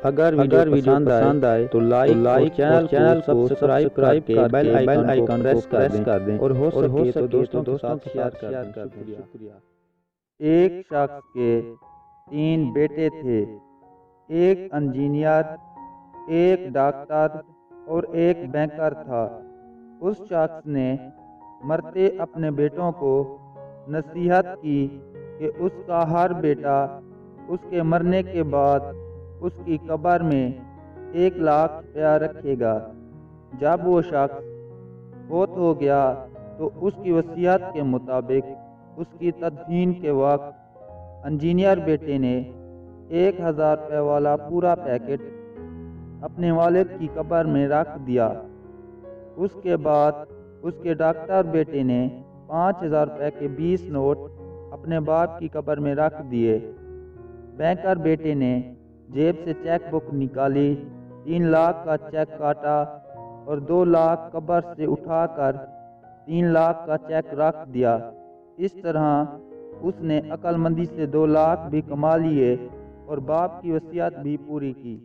اگر ویڈیو پسند آئے تو لائک چینل کو سبسکرائب کر کے بیل آئیکن کو پریس کر دیں اور ہو سکے تو دوستوں کے ساتھ شیئر کر دیں۔ شکریہ۔ ایک شخص کے 3 بیٹے تھے، ایک انجینئر، ایک ڈاکٹر اور ایک بینکر تھا۔ اس شخص نے مرتے اپنے بیٹوں کو نصیحت کی کہ اس کا ہر بیٹا اس کے مرنے کے بعد اس کی قبر میں 1 لاکھ روپیہ رکھے گا۔ جب وہ شخص فوت ہو گیا تو اس کی وصیت کے مطابق اس کی تدفین کے وقت انجینئر بیٹے نے 1000 روپے والا پورا پیکٹ اپنے والد کی قبر میں رکھ دیا۔ اس کے بعد اس کے ڈاکٹر بیٹے نے 5000 روپے کے 20 نوٹ اپنے باپ کی قبر میں رکھ دیے۔ بینکر بیٹے نے جیب سے چیک بک نکالی، 3 لاکھ کا چیک کاٹا اور 2 لاکھ قبر سے اٹھا کر 3 لاکھ کا چیک رکھ دیا۔ اس طرح اس نے عقل مندی سے 2 لاکھ بھی کما لیے اور باپ کی وصیت بھی پوری کی۔